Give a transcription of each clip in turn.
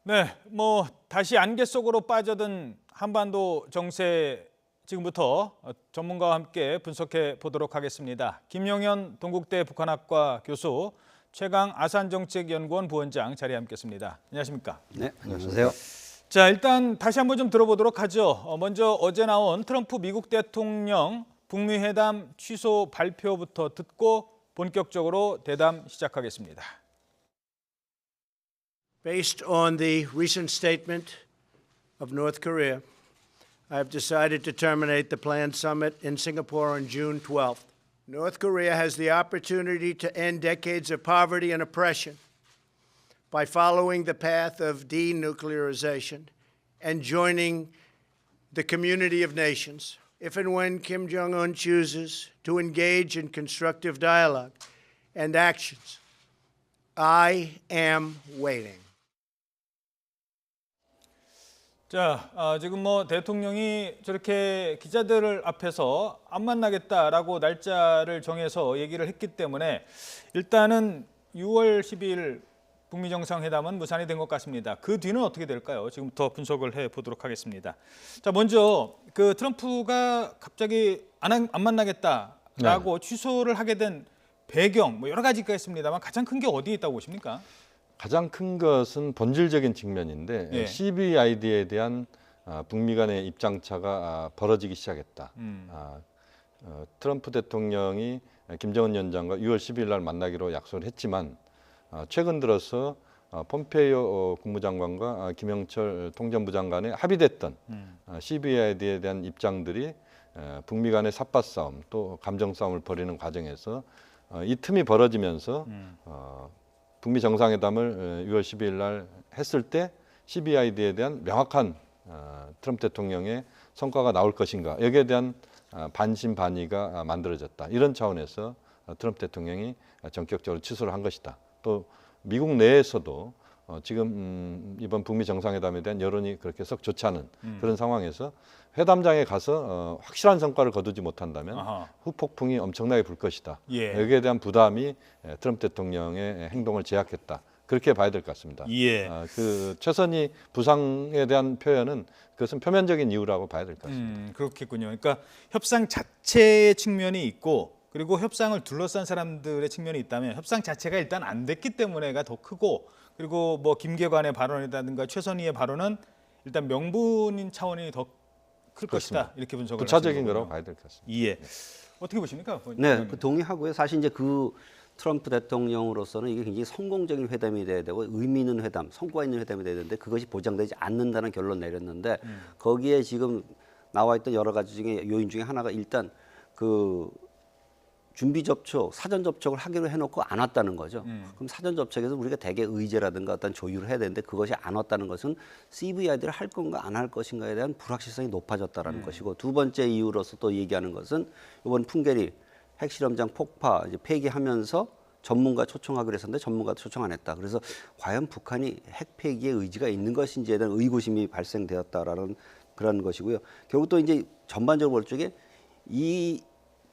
네, 다시 안개 속으로 빠져든 한반도 정세 지금부터 전문가와 함께 분석해 보도록 하겠습니다. 김용현 동국대 북한학과 교수, 최강 아산정책연구원 부원장 자리에 함께했습니다. 안녕하십니까? 네, 안녕하세요. 자, 일단 다시 한번 좀 들어보도록 하죠. 먼저 어제 나온 트럼프 미국 대통령 북미 회담 취소 발표부터 듣고 본격적으로 대담 시작하겠습니다. Based on the recent statement of North Korea, I have decided to terminate the planned summit in Singapore on June 12th. North Korea has the opportunity to end decades of poverty and oppression by following the path of denuclearization and joining the community of nations. If and when Kim Jong-un chooses to engage in constructive dialogue and actions, I am waiting. 자, 지금 대통령이 저렇게 기자들 앞에서 안 만나겠다라고 날짜를 정해서 얘기를 했기 때문에 일단은 6월 12일 북미 정상회담은 무산이 된 것 같습니다. 그 뒤는 어떻게 될까요? 지금부터 분석을 해 보도록 하겠습니다. 자, 먼저 그 트럼프가 갑자기 안 만나겠다라고 취소를 하게 된 배경 여러 가지가 있습니다만 가장 큰 게 어디에 있다고 보십니까? 가장 큰 것은 본질적인 측면인데 CVID에 대한 북미 간의 입장차가 벌어지기 시작했다. 트럼프 대통령이 김정은 위원장과 6월 10일 날 만나기로 약속을 했지만 최근 들어서 폼페이오 국무장관과 김영철 통전부 장관의 합의됐던 CVID에 대한 입장들이 북미 간의 삿바 싸움 또 감정 싸움을 벌이는 과정에서 이 틈이 벌어지면서 북미 정상회담을 6월 12일 날 했을 때 CVID에 대한 명확한 트럼프 대통령의 성과가 나올 것인가 여기에 대한 반신반의가 만들어졌다. 이런 차원에서 트럼프 대통령이 전격적으로 취소를 한 것이다. 또 미국 내에서도 지금 이번 북미 정상회담에 대한 여론이 그렇게 썩 좋지 않은 그런 상황에서 회담장에 가서 확실한 성과를 거두지 못한다면 후폭풍이 엄청나게 불 것이다. 여기에 대한 부담이 트럼프 대통령의 행동을 제약했다. 그렇게 봐야 될 것 같습니다. 그 최선희 부상에 대한 표현은 그것은 표면적인 이유라고 봐야 될 것 같습니다. 그렇겠군요. 그러니까 협상 자체의 측면이 있고 그리고 협상을 둘러싼 사람들의 측면이 있다면 협상 자체가 일단 안 됐기 때문에가 더 크고 그리고 김계관의 발언이라든가 최선희의 발언은 일단 명분인 차원이 더 클 것이다. 이렇게 분석을 부차적인 거라고 봐야 될 것 같습니다. 어떻게 보십니까? 네, 동의하고요. 사실 이제 그 트럼프 대통령으로서는 이게 굉장히 성공적인 회담이 돼야 되고 의미 있는 회담, 성과 있는 회담이 돼야 되는데 그것이 보장되지 않는다는 결론 내렸는데 거기에 지금 나와 있던 여러 가지 중에 요인 중에 하나가 일단 그 준비 접촉, 사전 접촉을 하기로 해놓고 안 왔다는 거죠. 그럼 사전 접촉에서 우리가 대개 의제라든가 어떤 조율을 해야 되는데 그것이 안 왔다는 것은 CVID를 할 건가 안 할 것인가에 대한 불확실성이 높아졌다라는 것이고 두 번째 이유로서 또 얘기하는 것은 이번 풍계리 핵실험장 폭파 이제 폐기하면서 전문가 초청하기로 했었는데 전문가 초청 안 했다. 그래서 과연 북한이 핵 폐기의 의지가 있는 것인지에 대한 의구심이 발생되었다라는 그런 것이고요. 결국 또 이제 전반적으로 볼 적에 이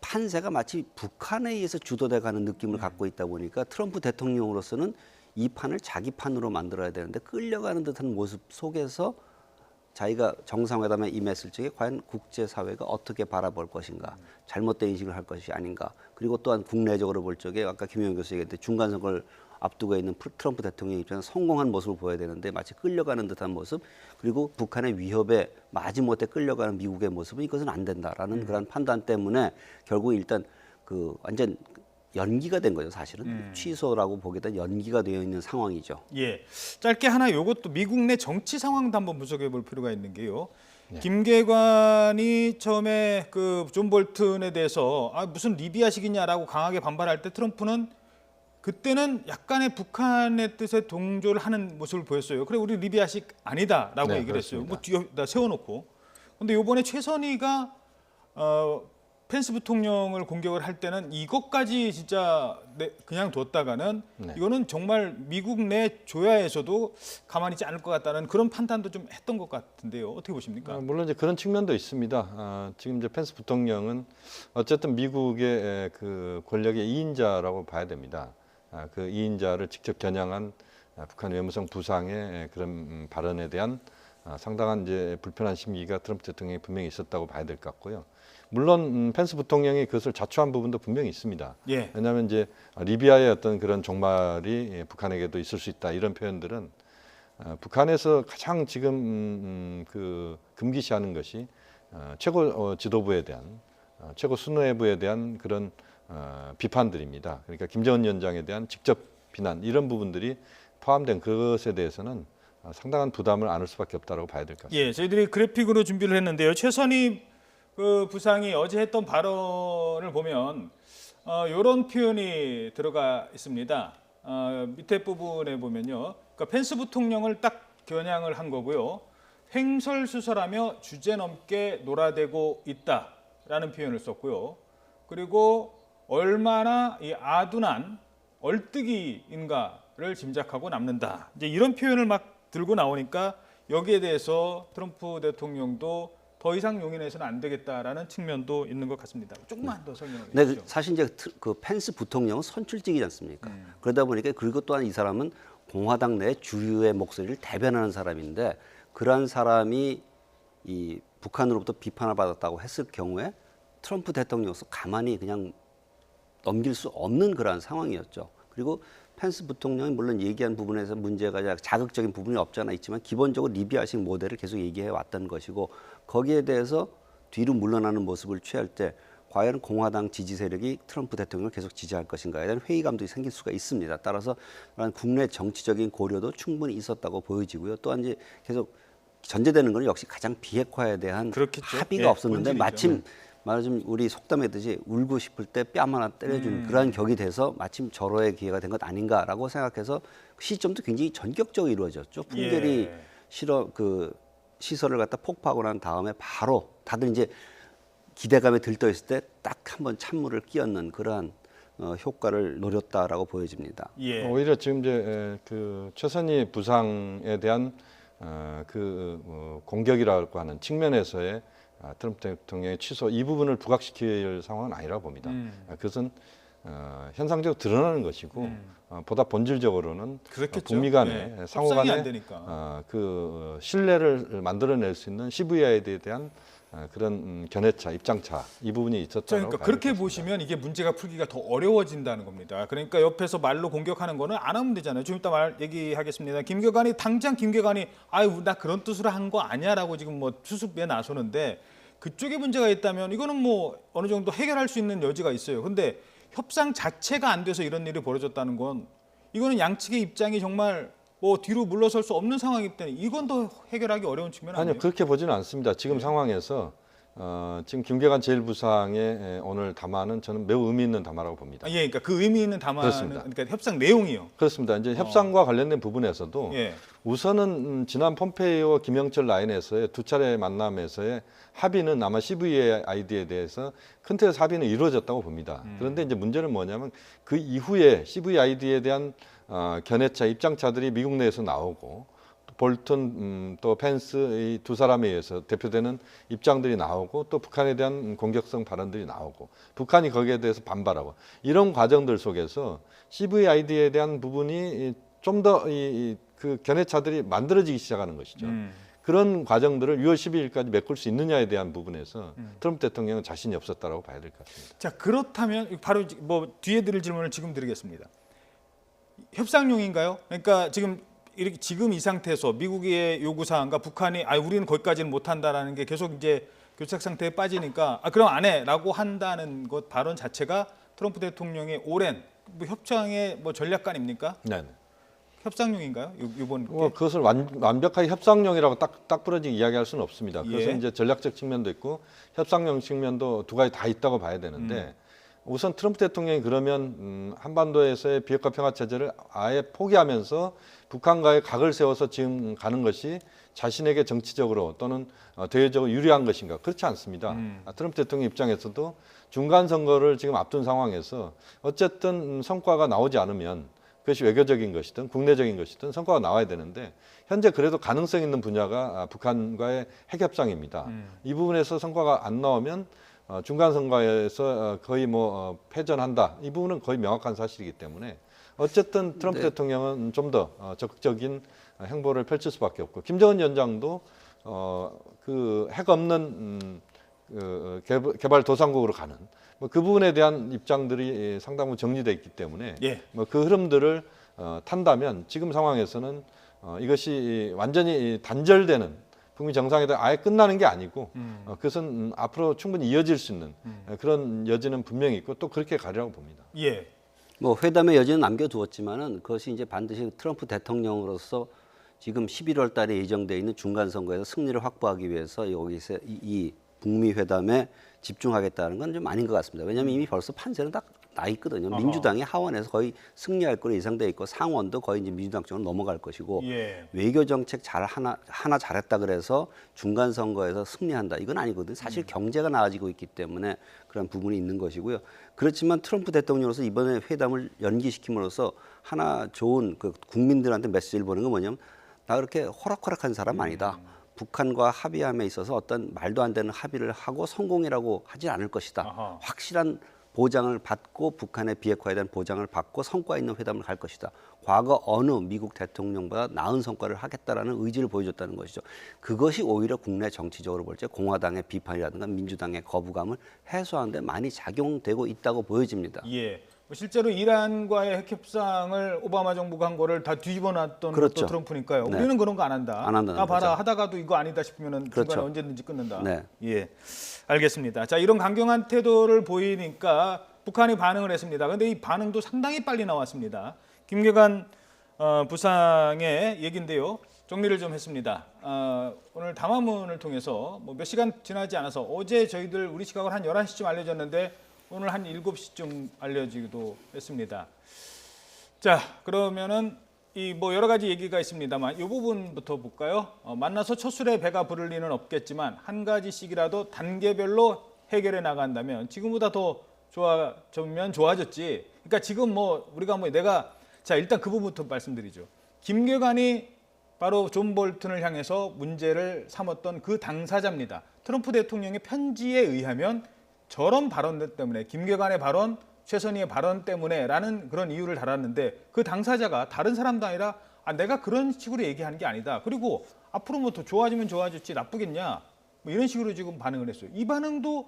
판세가 마치 북한에 의해서 주도돼가는 느낌을 갖고 있다 보니까 트럼프 대통령으로서는 이 판을 자기 판으로 만들어야 되는데 끌려가는 듯한 모습 속에서 자기가 정상회담에 임했을 적에 과연 국제사회가 어떻게 바라볼 것인가, 잘못된 인식을 할 것이 아닌가, 그리고 또한 국내적으로 볼 적에 아까 김용현 교수 얘기했듯이 중간선거를 앞두고 있는 트럼프 대통령 입장에서 성공한 모습을 보여야 되는데 마치 끌려가는 듯한 모습, 그리고 북한의 위협에 마지못해 끌려가는 미국의 모습은 이것은 안 된다라는 그런 판단 때문에 결국 일단 그 완전 연기가 된 거죠. 사실은 취소라고 보기보다 연기가 되어 있는 상황이죠. 짧게 하나 요것도 미국 내 정치 상황도 한번 분석해 볼 필요가 있는 게요. 김계관이 처음에 그 존 볼튼에 대해서 무슨 리비아식이냐라고 강하게 반발할 때 트럼프는 그때는 약간의 북한의 뜻에 동조를 하는 모습을 보였어요. 그래 우리 리비아식 아니다라고 얘기를 했어요. 뒤에다 세워놓고. 근데 이번에 최선희가 펜스 부통령을 공격을 할 때는 이것까지 진짜 그냥 뒀다가는 이거는 정말 미국 내 조야에서도 가만히 있지 않을 것 같다는 그런 판단도 좀 했던 것 같은데요. 어떻게 보십니까? 물론 이제 그런 측면도 있습니다. 지금 이제 펜스 부통령은 어쨌든 미국의 그 권력의 2인자라고 봐야 됩니다. 그 2인자를 직접 겨냥한 북한 외무성 부상의 그런 발언에 대한 상당한 이제 불편한 심기가 트럼프 대통령이 분명히 있었다고 봐야 될 것 같고요. 물론 펜스 부통령이 그것을 자초한 부분도 분명히 있습니다. 예. 왜냐하면 이제 리비아의 어떤 그런 종말이 북한에게도 있을 수 있다 이런 표현들은 북한에서 가장 지금 그 금기시하는 것이 최고 지도부에 대한 최고 수뇌부에 대한 그런 비판들입니다. 그러니까 김정은 위원장에 대한 직접 비난 이런 부분들이 포함된 그것에 대해서는 상당한 부담을 안을 수밖에 없다고 봐야 될 것 같습니다. 예, 저희들이 그래픽으로 준비를 했는데요. 최선희 그 부상이 어제 했던 발언을 보면 이런 표현이 들어가 있습니다. 밑에 부분에 보면요. 그러니까 펜스 부통령을 딱 겨냥을 한 거고요. 횡설수설하며 주제넘게 놀아대고 있다라는 표현을 썼고요. 그리고 얼마나 이 아둔한 얼뜨기인가를 짐작하고 남는다. 이제 이런 표현을 막 들고 나오니까 여기에 대해서 트럼프 대통령도 더 이상 용인해서는 안 되겠다라는 측면도 있는 것 같습니다. 조금만 더 설명해 네, 주시죠. 사실 이제 그 펜스 부통령은 선출직이지 않습니까? 그러다 보니까 그리고 또한 이 사람은 공화당 내 주류의 목소리를 대변하는 사람인데 그러한 사람이 이 북한으로부터 비판을 받았다고 했을 경우에 트럼프 대통령으로서 가만히 그냥 넘길 수 없는 그러한 상황이었죠. 그리고 펜스 부통령이 물론 얘기한 부분에서 문제가 자극적인 부분이 없잖아 있지만 기본적으로 리비아식 모델을 계속 얘기해 왔던 것이고 거기에 대해서 뒤로 물러나는 모습을 취할 때 과연 공화당 지지 세력이 트럼프 대통령을 계속 지지할 것인가에 대한 회의감도 생길 수가 있습니다. 따라서 국내 정치적인 고려도 충분히 있었다고 보여지고요. 또한 이제 계속 전제되는 것은 역시 가장 비핵화에 대한 그렇겠죠. 합의가 예, 없었는데 본질이죠. 마침 말하자면 우리 속담했듯이 울고 싶을 때 뺨 하나 때려준 그러한 격이 돼서 마침 절호의 기회가 된 것 아닌가라고 생각해서 시점도 굉장히 전격적으로 이루어졌죠. 풍계리 예. 시설을 갖다 폭파하고 난 다음에 바로 다들 이제 기대감에 들떠 있을 때 딱 한번 찬물을 끼얹는 그러한 효과를 노렸다라고 보여집니다. 예. 오히려 지금 이제 그 최선희 부상에 대한 공격이라고 하는 측면에서의 트럼프 대통령의 취소 이 부분을 부각시킬 상황은 아니라고 봅니다. 그것은 현상적으로 드러나는 것이고 보다 본질적으로는 그렇겠죠. 북미 간에 예. 상호 협상이 간에 안 되니까. 그 신뢰를 만들어낼 수 있는 CVI에 대한 그런 견해차, 입장차 이 부분이 있었다고 그러니까 봐야 그렇게 될 것 같습니다. 보시면 이게 문제가 풀기가 더 어려워진다는 겁니다. 그러니까 옆에서 말로 공격하는 거는 안 하면 되잖아요. 좀 이따 말 얘기하겠습니다. 당장 김계관이 아유 나 그런 뜻으로 한 거 아니야라고 지금 뭐 수습에 나서는데 그쪽에 문제가 있다면 이거는 뭐 어느 정도 해결할 수 있는 여지가 있어요. 근데 협상 자체가 안 돼서 이런 일이 벌어졌다는 건 이거는 양측의 입장이 정말 뭐 뒤로 물러설 수 없는 상황이기 때문에 이건 더 해결하기 어려운 측면 아니에요? 아니요 그렇게 보지는 않습니다. 지금 상황에서 지금 김계관 제1부상의 오늘 담화는 저는 매우 의미 있는 담화라고 봅니다. 예, 그러니까 그 의미 있는 담화는 그렇습니다. 그러니까 협상 내용이요. 그렇습니다. 이제 협상과 관련된 부분에서도 예. 우선은 지난 폼페이오 김영철 라인에서의 두 차례 만남에서의 합의는 아마 CVID에 대해서 큰 틀에서 합의는 이루어졌다고 봅니다. 그런데 이제 문제는 뭐냐면 그 이후에 CVID에 대한 견해차, 입장차들이 미국 내에서 나오고 볼튼 또 펜스 이 두 사람에 의해서 대표되는 입장들이 나오고 또 북한에 대한 공격성 발언들이 나오고 북한이 거기에 대해서 반발하고 이런 과정들 속에서 CVID에 대한 부분이 좀 더 그 견해차들이 만들어지기 시작하는 것이죠. 그런 과정들을 6월 12일까지 메꿀 수 있느냐에 대한 부분에서 트럼프 대통령은 자신이 없었다라고 봐야 될 것 같습니다. 자 그렇다면 바로 뭐 뒤에 드릴 질문을 지금 드리겠습니다. 협상용인가요? 그러니까 지금 이 상태에서 미국의 요구사항과 북한이 우리는 거기까지는 못한다라는 게 계속 이제 교착 상태에 빠지니까 그럼 안 해라고 한다는 것 발언 자체가 트럼프 대통령의 오랜 뭐 협상의 뭐 전략관입니까? 네. 협상용인가요? 이번 그것을 완벽하게 협상용이라고 딱 부러지게 이야기할 수는 없습니다. 그것은 예. 이제 전략적 측면도 있고 협상용 측면도 두 가지 다 있다고 봐야 되는데 우선 트럼프 대통령이 그러면 한반도에서의 비핵화 평화 체제를 아예 포기하면서 북한과의 각을 세워서 지금 가는 것이 자신에게 정치적으로 또는 대외적으로 유리한 것인가? 그렇지 않습니다. 트럼프 대통령 입장에서도 중간 선거를 지금 앞둔 상황에서 어쨌든 성과가 나오지 않으면 그것이 외교적인 것이든 국내적인 것이든 성과가 나와야 되는데 현재 그래도 가능성 있는 분야가 북한과의 핵협상입니다. 이 부분에서 성과가 안 나오면 중간 선거에서 거의 패전한다. 이 부분은 거의 명확한 사실이기 때문에 어쨌든 트럼프 네. 대통령은 좀 더 적극적인 행보를 펼칠 수밖에 없고 김정은 위원장도 그 핵 없는 개발 도상국으로 가는 그 부분에 대한 입장들이 상당 부분 정리돼 있기 때문에 예. 그 흐름들을 탄다면 지금 상황에서는 이것이 완전히 단절되는 북미 정상회담 아예 끝나는 게 아니고 그것은 앞으로 충분히 이어질 수 있는 그런 여지는 분명히 있고 또 그렇게 가리라고 봅니다. 예. 뭐 회담의 여지는 남겨두었지만은 그것이 이제 반드시 트럼프 대통령으로서 지금 11월 달에 예정돼 있는 중간 선거에서 승리를 확보하기 위해서 여기서 이 북미 회담에 집중하겠다는 건 좀 아닌 것 같습니다. 왜냐하면 이미 벌써 판세는 딱 나 있거든요. 민주당이 하원에서 거의 승리할 거로 예상돼 있고 상원도 거의 이제 민주당 쪽으로 넘어갈 것이고 예. 외교 정책 잘 하나 잘했다 그래서 중간 선거에서 승리한다 이건 아니거든요. 사실 경제가 나아지고 있기 때문에 그런 부분이 있는 것이고요. 그렇지만 트럼프 대통령으로서 이번에 회담을 연기시킴으로써 하나 좋은 그 국민들한테 메시지를 보는 건 뭐냐면 나 그렇게 호락호락한 사람 아니다. 북한과 합의함에 있어서 어떤 말도 안 되는 합의를 하고 성공이라고 하지 않을 것이다. 아하. 확실한 보장을 받고 북한의 비핵화에 대한 보장을 받고 성과 있는 회담을 갈 것이다. 과거 어느 미국 대통령보다 나은 성과를 하겠다라는 의지를 보여줬다는 것이죠. 그것이 오히려 국내 정치적으로 볼 때 공화당의 비판이라든가 민주당의 거부감을 해소하는 데 많이 작용되고 있다고 보여집니다. 예. 뭐 실제로 이란과의 핵 협상을 오바마 정부가 한 거를 다 뒤집어 놨던 그렇죠. 것도 트럼프니까요. 네. 우리는 그런 거 안 한다. 안 한다는 아 봐라 거죠. 하다가도 이거 아니다 싶으면은 그렇죠. 중간에 언제든지 끊는다. 네. 예. 알겠습니다. 자, 이런 강경한 태도를 보이니까 북한이 반응을 했습니다. 그런데 이 반응도 상당히 빨리 나왔습니다. 김계관 부상의 얘긴데요. 정리를 좀 했습니다. 오늘 담화문을 통해서 뭐 몇 시간 지나지 않아서 어제 저희들 우리 시각으로 한 11시쯤 알려졌는데 오늘 한 7시쯤 알려지기도 했습니다. 자, 그러면은 이 뭐 여러 가지 얘기가 있습니다만 이 부분부터 볼까요? 만나서 첫 술에 배가 부를 리는 없겠지만 한 가지씩이라도 단계별로 해결해 나간다면 지금보다 더 좋아졌으면 좋아졌지. 그러니까 지금 뭐 우리가 뭐 내가 자 일단 그 부분부터 말씀드리죠. 김계관이 바로 존 볼튼을 향해서 문제를 삼았던 그 당사자입니다. 트럼프 대통령의 편지에 의하면 저런 발언들 때문에 김계관의 발언, 최선희의 발언 때문에라는 그런 이유를 달았는데 그 당사자가 다른 사람도 아니라 내가 그런 식으로 얘기하는 게 아니다. 그리고 앞으로 뭐 더 좋아지면 좋아졌지 나쁘겠냐 뭐 이런 식으로 지금 반응을 했어요. 이 반응도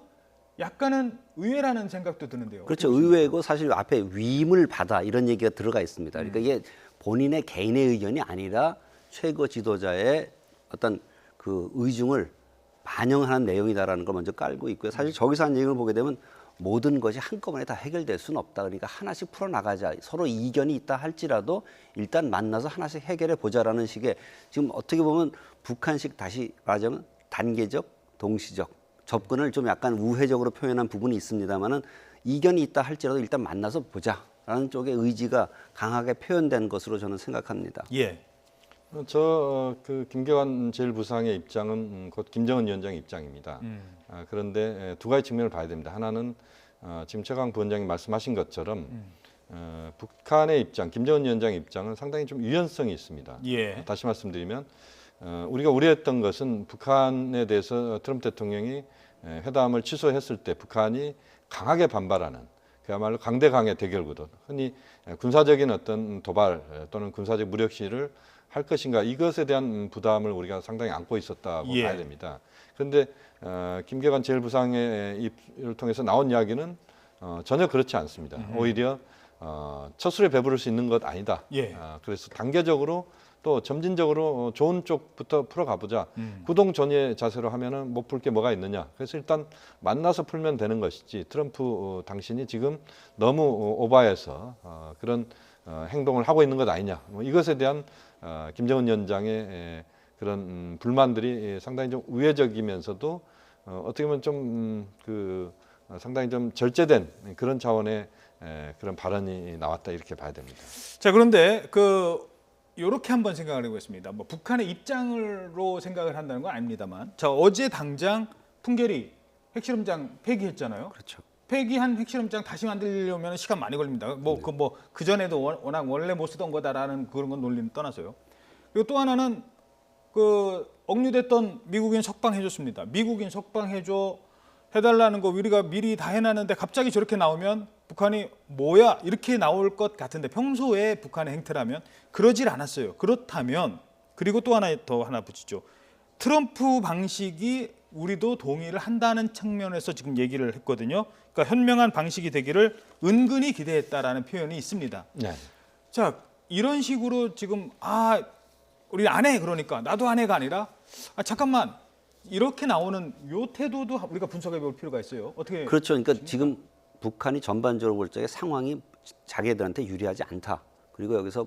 약간은 의외라는 생각도 드는데요. 그렇죠. 의외고 사실 앞에 위임을 받아 이런 얘기가 들어가 있습니다. 그러니까 이게 본인의 개인의 의견이 아니라 최고 지도자의 어떤 그 의중을 반영하는 내용이다라는 걸 먼저 깔고 있고요. 사실 저기서 한 얘기를 보게 되면 모든 것이 한꺼번에 다 해결될 수는 없다. 그러니까 하나씩 풀어나가자. 서로 이견이 있다 할지라도 일단 만나서 하나씩 해결해 보자라는 식의 지금 어떻게 보면 북한식 다시 말하자면 단계적, 동시적 접근을 좀 약간 우회적으로 표현한 부분이 있습니다만은 이견이 있다 할지라도 일단 만나서 보자라는 쪽의 의지가 강하게 표현된 것으로 저는 생각합니다. 예. 그 김계관 제1부상의 입장은 곧 김정은 위원장의 입장입니다. 그런데 두 가지 측면을 봐야 됩니다. 하나는 지금 최강 부원장이 말씀하신 것처럼 북한의 입장, 김정은 위원장의 입장은 상당히 좀 유연성이 있습니다. 예. 다시 말씀드리면 우리가 우려했던 것은 북한에 대해서 트럼프 대통령이 회담을 취소했을 때 북한이 강하게 반발하는 그야말로 강대강의 대결 구도, 흔히 군사적인 어떤 도발 또는 군사적 무력 시위를 할 것인가 이것에 대한 부담을 우리가 상당히 안고 있었다고 예. 봐야 됩니다. 그런데 김계관 제1부상의 입을 통해서 나온 이야기는 전혀 그렇지 않습니다. 오히려 첫 술에 배부를 수 있는 것 아니다. 예. 그래서 단계적으로 또 점진적으로 좋은 쪽부터 풀어가보자. 구동전의 자세로 하면은 못 풀 게 뭐가 있느냐. 그래서 일단 만나서 풀면 되는 것이지 트럼프 당신이 지금 너무 오바해서 그런 행동을 하고 있는 것 아니냐. 뭐 이것에 대한 김정은 위원장의 그런 불만들이 상당히 좀 우회적이면서도 어떻게 보면 좀 상당히 좀 절제된 그런 차원의 그런 발언이 나왔다 이렇게 봐야 됩니다. 자, 그런데 요렇게 한번 생각을 해보겠습니다. 뭐 북한의 입장으로 생각을 한다는 건 아닙니다만, 자 어제 당장 풍계리 핵실험장 폐기했잖아요. 그렇죠. 폐기한 핵실험장 다시 만들려면 시간 많이 걸립니다. 그 전에도 워낙 원래 못 쓰던 거다라는 그런 건 논리는 떠나서요. 그리고 또 하나는 억류됐던 미국인 석방해줬습니다. 미국인 석방해줘 해달라는 거 우리가 미리 다 해놨는데 갑자기 저렇게 나오면 북한이 뭐야 이렇게 나올 것 같은데 평소에 북한의 행태라면 그러질 않았어요. 그렇다면 그리고 또 하나 붙이죠. 트럼프 방식이 우리도 동의를 한다는 측면에서 지금 얘기를 했거든요. 그러니까 현명한 방식이 되기를 은근히 기대했다라는 표현이 있습니다. 네. 자, 이런 식으로 지금 우리 안 해 그러니까 나도 안 해가 아니라 잠깐만 이렇게 나오는 요 태도도 우리가 분석해 볼 필요가 있어요. 어떻게 그렇죠. 그러니까 지금 북한이 전반적으로 볼 적에 상황이 자기들한테 유리하지 않다. 그리고 여기서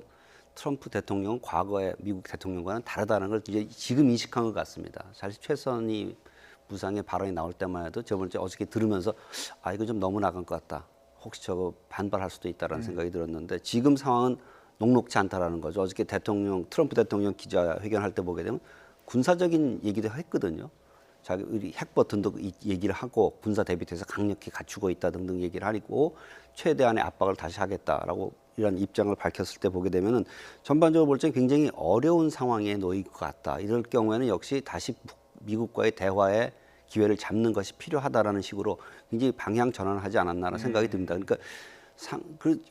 트럼프 대통령은 과거의 미국 대통령과는 다르다는 걸 이제 지금 인식한 것 같습니다. 사실 최선희 부상의 발언이 나올 때만 해도 저번 주에 어저께 들으면서 이거 좀 너무 나간 것 같다. 혹시 저거 반발할 수도 있다라는 생각이 들었는데 지금 상황은 녹록지 않다라는 거죠. 어저께 트럼프 대통령 기자회견할 때 보게 되면 군사적인 얘기도 했거든요. 자기 우리 핵 버튼도 얘기를 하고 군사 대비태세 강력히 갖추고 있다 등등 얘기를 하고 최대한의 압박을 다시 하겠다라고 이런 입장을 밝혔을 때 보게 되면은 전반적으로 볼 때 굉장히 어려운 상황에 놓일 것 같다. 이럴 경우에는 역시 다시 미국과의 대화의 기회를 잡는 것이 필요하다라는 식으로 굉장히 방향 전환을 하지 않았나라는 생각이 듭니다. 그러니까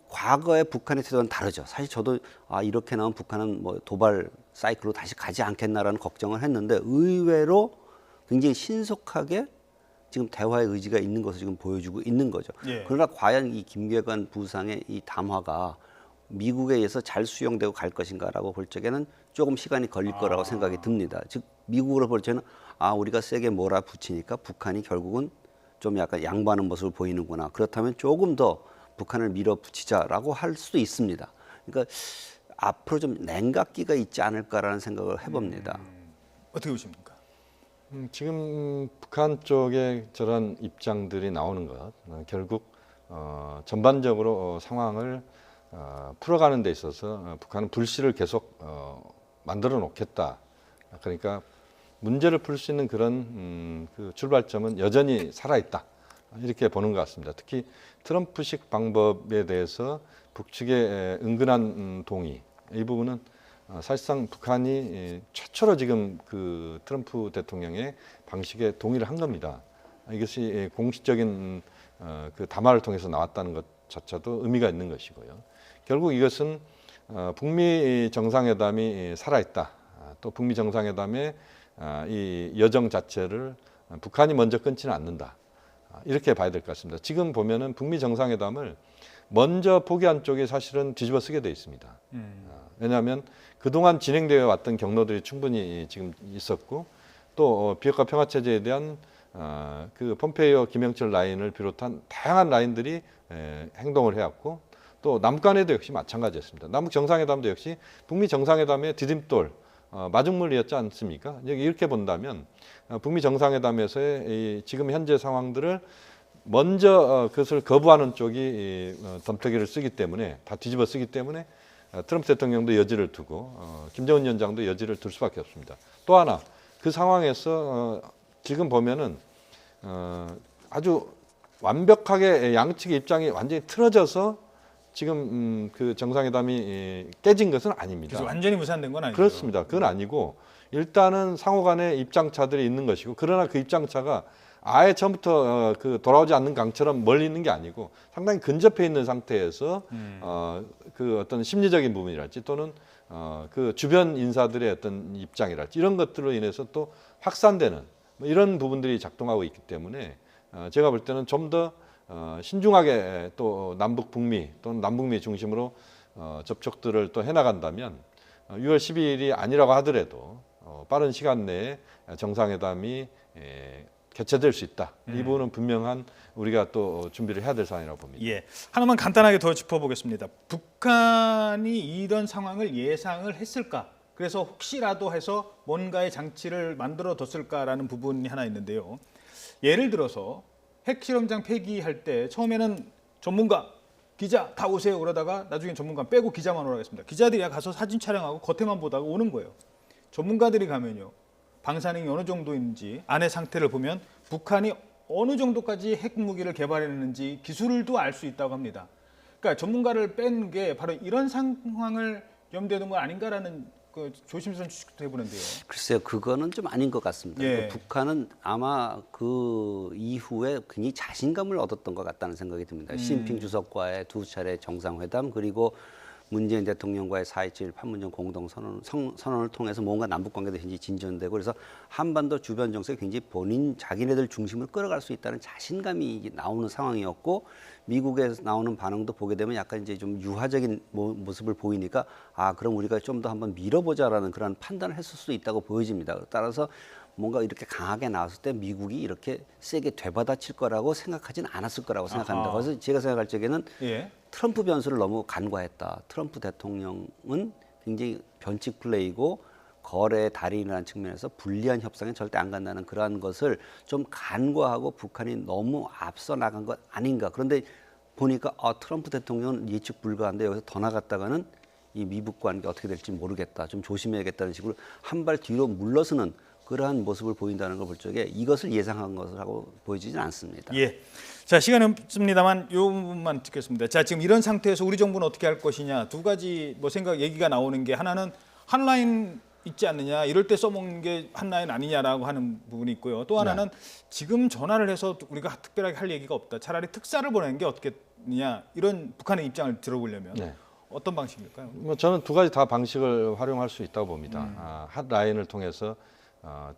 과거의 북한의 태도는 다르죠. 사실 저도 이렇게 나오면 북한은 뭐 도발 사이클로 다시 가지 않겠나라는 걱정을 했는데 의외로 굉장히 신속하게 지금 대화의 의지가 있는 것을 지금 보여주고 있는 거죠. 예. 그러나 과연 이 김계관 부상의 이 담화가 미국에 의해서 잘 수용되고 갈 것인가라고 볼 적에는 조금 시간이 걸릴 거라고 생각이 듭니다. 즉 미국으로 볼 적에는 우리가 세게 몰아붙이니까 북한이 결국은 좀 약간 양보하는 모습을 보이는구나. 그렇다면 조금 더 북한을 밀어붙이자라고 할 수도 있습니다. 그러니까 앞으로 좀 냉각기가 있지 않을까라는 생각을 해봅니다. 어떻게 보십니까? 지금 북한 쪽에 저런 입장들이 나오는 것 결국 전반적으로 상황을 풀어가는 데 있어서 북한은 불씨를 계속 만들어 놓겠다. 그러니까 문제를 풀 수 있는 그런 그 출발점은 여전히 살아있다. 이렇게 보는 것 같습니다. 특히 트럼프식 방법에 대해서 북측의 은근한 동의 이 부분은 사실상 북한이 최초로 지금 그 트럼프 대통령의 방식에 동의를 한 겁니다. 이것이 공식적인 그 담화를 통해서 나왔다는 것 자체도 의미가 있는 것이고요. 결국 이것은 북미 정상회담이 살아있다. 또 북미 정상회담의 이 여정 자체를 북한이 먼저 끊지는 않는다. 이렇게 봐야 될 것 같습니다. 지금 보면은 북미 정상회담을 먼저 포기한 쪽이 사실은 뒤집어 쓰게 돼 있습니다. 왜냐하면 그동안 진행되어 왔던 경로들이 충분히 지금 있었고 또 비핵화 평화 체제에 대한 그 폼페이오 김영철 라인을 비롯한 다양한 라인들이 행동을 해왔고 또 남북 간에도 역시 마찬가지였습니다. 남북 정상회담도 역시 북미 정상회담의 디딤돌 마중물이었지 않습니까? 이렇게 본다면 북미 정상회담에서의 지금 현재 상황들을 먼저 그것을 거부하는 쪽이 덤터기를 쓰기 때문에 다 뒤집어 쓰기 때문에 트럼프 대통령도 여지를 두고 김정은 위원장도 여지를 둘 수밖에 없습니다. 또 하나 그 상황에서 지금 보면은 아주 완벽하게 양측의 입장이 완전히 틀어져서 지금 그 정상회담이 깨진 것은 아닙니다. 그래서 완전히 무산된 건 아니죠. 그렇습니다. 그건 아니고 일단은 상호 간의 입장차들이 있는 것이고 그러나 그 입장차가 아예 처음부터 그 돌아오지 않는 강처럼 멀리 있는 게 아니고 상당히 근접해 있는 상태에서 그 어떤 심리적인 부분이랄지 또는 그 주변 인사들의 어떤 입장이랄지 이런 것들로 인해서 또 확산되는 뭐 이런 부분들이 작동하고 있기 때문에 제가 볼 때는 좀 더 신중하게 또 남북 북미 또는 남북미 중심으로 접촉들을 또 해나간다면 6월 12일이 아니라고 하더라도 빠른 시간 내에 정상회담이 개최될 수 있다. 이 부분은 분명한 우리가 또 준비를 해야 될 사안이라고 봅니다. 예, 하나만 간단하게 더 짚어보겠습니다. 북한이 이런 상황을 예상을 했을까? 그래서 혹시라도 해서 뭔가의 장치를 만들어 뒀을까라는 부분이 하나 있는데요. 예를 들어서 핵실험장 폐기할 때 처음에는 전문가, 기자 다 오세요 그러다가 나중에 전문가 빼고 기자만 오라고 했습니다. 기자들이 가서 사진 촬영하고 겉에만 보다가 오는 거예요. 전문가들이 가면요. 방사능이 어느 정도인지 안의 상태를 보면 북한이 어느 정도까지 핵무기를 개발했는지 기술도 알 수 있다고 합니다. 그러니까 전문가를 뺀 게 바로 이런 상황을 염두에 둔 거 아닌가라는 그 조심스러운 추측도 해보는데요. 글쎄요, 그거는 좀 아닌 것 같습니다. 예. 북한은 아마 그 이후에 굉장히 자신감을 얻었던 것 같다는 생각이 듭니다. 시진핑 주석과의 2차례 정상회담 그리고 문재인 대통령과의 4.27 판문점 공동선언을 통해서 뭔가 남북관계도 굉장히 진전되고 그래서 한반도 주변 정세가 굉장히 자기네들 중심을 끌어갈 수 있다는 자신감이 나오는 상황이었고 미국에서 나오는 반응도 보게 되면 약간 이제 좀 유화적인 모습을 보이니까 아 그럼 우리가 좀 더 한번 밀어보자라는 그런 판단을 했을 수 있다고 보여집니다. 따라서 뭔가 이렇게 강하게 나왔을 때 미국이 이렇게 세게 되받아칠 거라고 생각하진 않았을 거라고 생각합니다. 그래서 제가 생각할 적에는 예. 트럼프 변수를 너무 간과했다. 트럼프 대통령은 굉장히 변칙 플레이고 거래의 달인이라는 측면에서 불리한 협상에 절대 안 간다는 그러한 것을 좀 간과하고 북한이 너무 앞서 나간 것 아닌가. 그런데 보니까 트럼프 대통령은 예측 불가한데 여기서 더 나갔다가는 이 미국 관계 어떻게 될지 모르겠다. 좀 조심해야겠다는 식으로 한 발 뒤로 물러서는 그러한 모습을 보인다는 걸 볼 적에 이것을 예상한 것이라고 보여지진 않습니다. 예. 자, 시간이 없습니다만 이 부분만 듣겠습니다. 자, 지금 이런 상태에서 우리 정부는 어떻게 할 것이냐 두 가지 뭐 얘기가 나오는 게 하나는 한라인 있지 않느냐 이럴 때 써먹는 게 한라인 아니냐라고 하는 부분이 있고요. 또 하나는 지금 전화를 해서 우리가 특별하게 할 얘기가 없다. 차라리 특사를 보내는 게 어떻겠느냐 이런 북한의 입장을 들어보려면 어떤 방식일까요? 뭐 저는 두 가지 다 방식을 활용할 수 있다고 봅니다. 핫라인을 통해서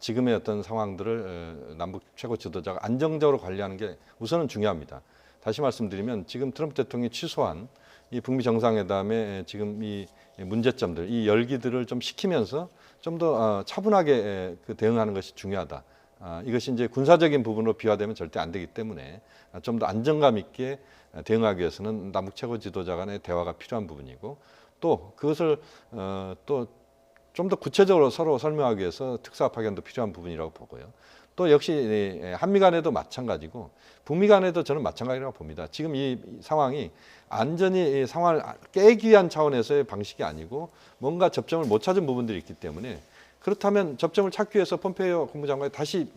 지금의 어떤 상황들을 남북 최고 지도자가 안정적으로 관리하는 게 우선은 중요합니다. 다시 말씀드리면 지금 트럼프 대통령이 취소한 이 북미 정상회담의 지금 이 문제점들, 이 열기들을 좀 식히면서 좀 더 차분하게 그 대응하는 것이 중요하다. 이것이 이제 군사적인 부분으로 비화되면 절대 안 되기 때문에 좀 더 안정감 있게 대응하기 위해서는 남북 최고 지도자 간의 대화가 필요한 부분이고 또 그것을 또 좀 더 구체적으로 서로 설명하기 위해서 특사 파견도 필요한 부분이라고 보고요. 또 역시 한미 간에도 마찬가지고 북미 간에도 저는 마찬가지라고 봅니다. 지금 이 상황이 안전히 이 상황을 깨기 위한 차원에서의 방식이 아니고 뭔가 접점을 못 찾은 부분들이 있기 때문에 그렇다면 접점을 찾기 위해서 폼페이오 국무장관이 다시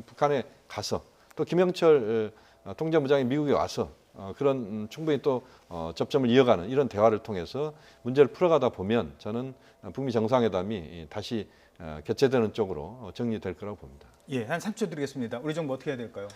북한에 가서 또 김영철 통전부장이 미국에 와서 그런 충분히 또 접점을 이어가는 이런 대화를 통해서 문제를 풀어가다 보면 저는 북미 정상회담이 다시 개최되는 쪽으로 정리될 거라고 봅니다. 예, 한 3초 드리겠습니다. 우리 정부 어떻게 해야 될까요?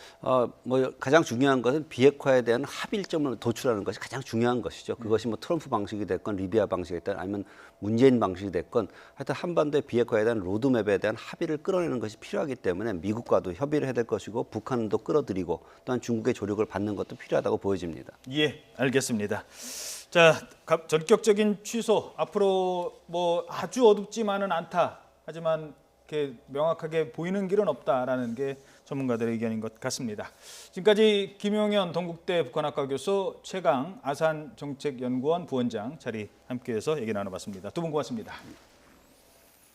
뭐 가장 중요한 것은 비핵화에 대한 합의점을 도출하는 것이 가장 중요한 것이죠. 그것이 뭐 트럼프 방식이 됐건 리비아 방식이 됐건 아니면 문재인 방식이 됐건 하여튼 한반도의 비핵화에 대한 로드맵에 대한 합의를 끌어내는 것이 필요하기 때문에 미국과도 협의를 해야 될 것이고 북한도 끌어들이고 또한 중국의 조력을 받는 것도 필요하다고 보여집니다. 예, 알겠습니다. 자, 전격적인 취소 앞으로 뭐 아주 어둡지만은 않다. 하지만 이렇게 명확하게 보이는 길은 없다라는 게 전문가들의 의견인 것 같습니다. 지금까지 김용현 동국대 북한학과 교수, 최강 아산정책연구원 부원장 자리 함께해서 얘기 나눠봤습니다. 두 분 고맙습니다.